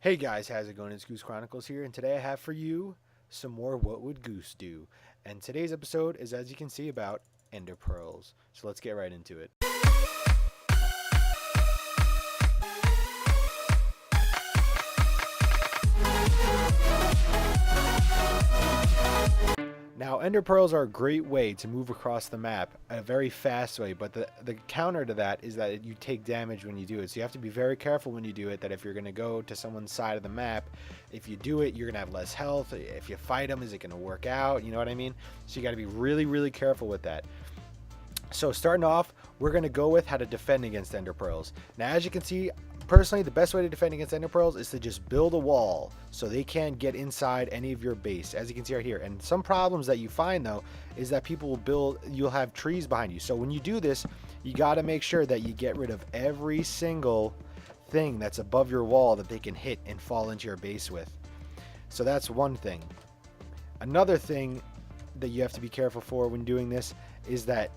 Hey guys, how's it going? It's GooseChronicles here, and today I have for you some more What Would Goose Do? And today's episode is, as you can see, about ender pearls. So let's get right into it. Now, ender pearls are a great way to move across the map, a very fast way, but the counter to that is that you take damage when you do it. So you have to be very careful when you do it, that if you're going to go to someone's side of the map, if you do it, you're going to have less health. If you fight them, is it going to work out? You know what I mean? So you got to be really, really careful with that. So starting off, we're going to go with how to defend against ender pearls. Now, as you can see, personally, the best way to defend against ender pearls is to just build a wall so they can't get inside any of your base, as you can see right here. And some problems that you find, though, is that people will you'll have trees behind you. So when you do this, you got to make sure that you get rid of every single thing that's above your wall that they can hit and fall into your base with. So that's one thing. Another thing that you have to be careful for when doing this is that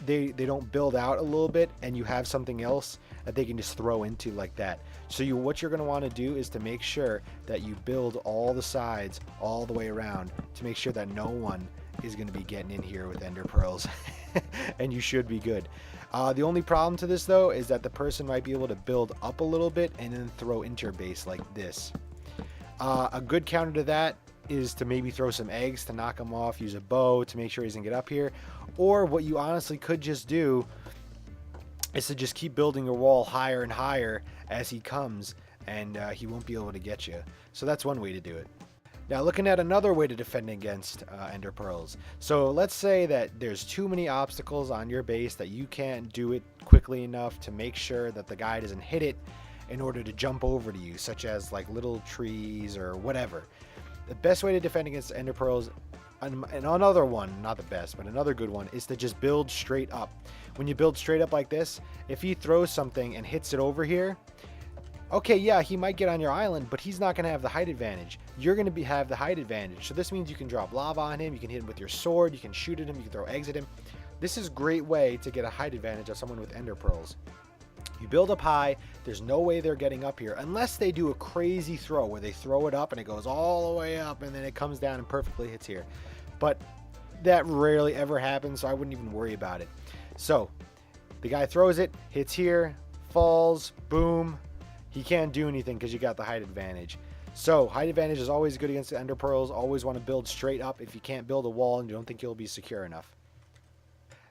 they don't build out a little bit and you have something else that they can just throw into like that. So what you're going to want to do is to make sure that you build all the sides all the way around to make sure that no one is going to be getting in here with ender pearls. And you should be good. The only problem to this, though, is that the person might be able to build up a little bit and then throw into your base like this. A good counter to that is to maybe throw some eggs to knock him off, use a bow to make sure he doesn't get up here. Or what you honestly could just do is to just keep building your wall higher and higher as he comes, and he won't be able to get you. So that's one way to do it. Now, looking at another way to defend against ender pearls. So let's say that there's too many obstacles on your base that you can't do it quickly enough to make sure that the guy doesn't hit it in order to jump over to you, such as like little trees or whatever. The best way to defend against ender pearls, and another one, not the best, but another good one, is to just build straight up. When you build straight up like this, if he throws something and hits it over here, okay, yeah, he might get on your island, but he's not going to have the height advantage. You're going to have the height advantage. So this means you can drop lava on him, you can hit him with your sword, you can shoot at him, you can throw eggs at him. This is a great way to get a height advantage of someone with ender pearls. You build up high, there's no way they're getting up here unless they do a crazy throw where they throw it up and it goes all the way up and then it comes down and perfectly hits here. But that rarely ever happens, so I wouldn't even worry about it. So the guy throws it, hits here, falls, boom. He can't do anything because you got the height advantage. So height advantage is always good against the ender pearls. Always want to build straight up if you can't build a wall and you don't think you'll be secure enough.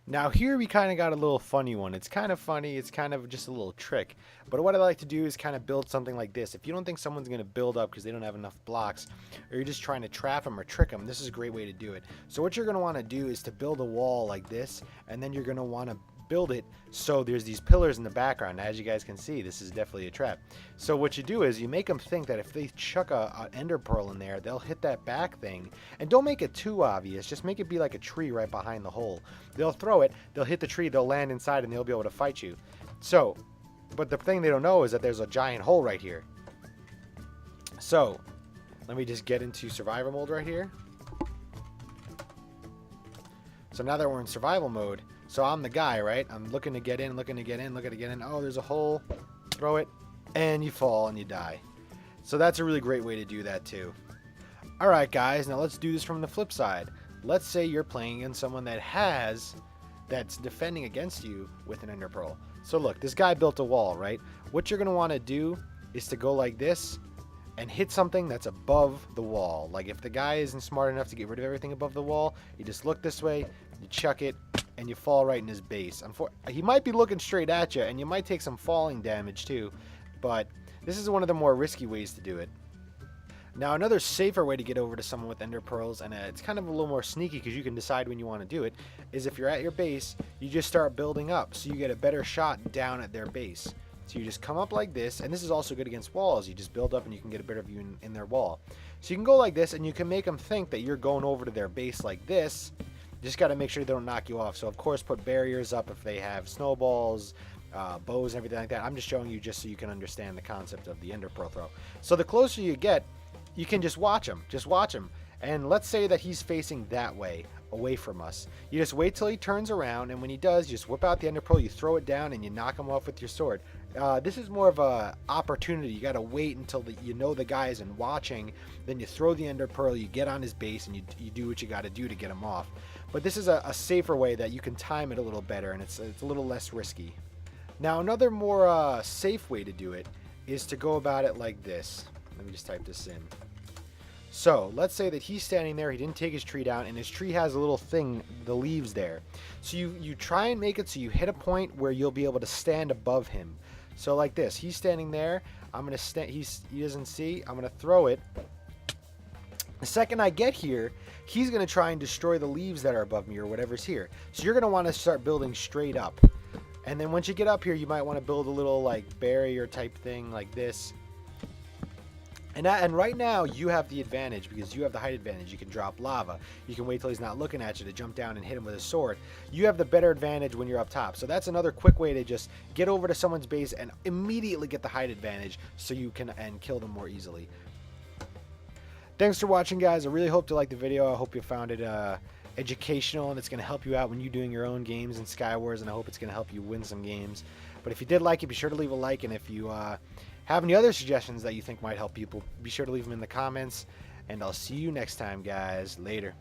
Now here we kind of got a little funny one. It's kind of funny. It's kind of just a little trick. But what I like to do is kind of build something like this. If you don't think someone's going to build up because they don't have enough blocks, or you're just trying to trap them or trick them, this is a great way to do it. So what you're going to want to do is to build a wall like this, and then you're going to want to build it so there's these pillars in the background. As you guys can see, this is definitely a trap. So what you do is you make them think that if they chuck a ender pearl in there, they'll hit that back thing. And don't make it too obvious, just make it be like a tree right behind the hole. They'll throw it, they'll hit the tree, they'll land inside, and they'll be able to fight you. So, but the thing they don't know is that there's a giant hole right here. So let me just get into survival mode right here. So now that we're in survival mode, so I'm the guy, right? I'm looking to get in, looking to get in. Oh, there's a hole. Throw it, and you fall and you die. So that's a really great way to do that too. All right, guys, now let's do this from the flip side. Let's say you're playing against someone that's defending against you with an ender pearl. So look, this guy built a wall, right? What you're going to want to do is to go like this and hit something that's above the wall. Like if the guy isn't smart enough to get rid of everything above the wall, you just look this way, you chuck it, and you fall right in his base. He might be looking straight at you, and you might take some falling damage too, but this is one of the more risky ways to do it. Now, another safer way to get over to someone with ender pearls, and it's kind of a little more sneaky because you can decide when you want to do it, is if you're at your base, you just start building up so you get a better shot down at their base. So you just come up like this, and this is also good against walls. You just build up and you can get a better view in their wall. So you can go like this, and you can make them think that you're going over to their base like this. You just got to make sure they don't knock you off. So of course put barriers up if they have snowballs, bows and everything like that. I'm just showing you just so you can understand the concept of the ender pearl throw. So the closer you get, you can just watch him. And let's say that he's facing that way, away from us. You just wait till he turns around, and when he does, you just whip out the ender pearl, you throw it down, and you knock him off with your sword. This is more of a opportunity. You got to wait until you know the guy isn't watching. Then you throw the ender pearl, you get on his base, and you do what you got to do to get him off. But this is a safer way that you can time it a little better, and it's a little less risky. Now, another more safe way to do it is to go about it like this. Let me just type this in. So let's say that he's standing there, he didn't take his tree down, and his tree has a little thing, the leaves there. So you try and make it so you hit a point where you'll be able to stand above him. So like this, he's standing there, I'm gonna stand, he doesn't see, I'm gonna throw it. The second I get here, he's gonna try and destroy the leaves that are above me or whatever's here. So you're gonna wanna start building straight up. And then once you get up here, you might wanna build a little like barrier type thing like this. And right now, you have the advantage because you have the height advantage. You can drop lava. You can wait till he's not looking at you to jump down and hit him with a sword. You have the better advantage when you're up top. So that's another quick way to just get over to someone's base and immediately get the height advantage so you can kill them more easily. Thanks for watching, guys. I really hope you liked the video. I hope you found it educational, and it's going to help you out when you're doing your own games in Skywars, and I hope it's going to help you win some games. But if you did like it, be sure to leave a like, and if you have any other suggestions that you think might help people, be sure to leave them in the comments, and I'll see you next time, guys. Later.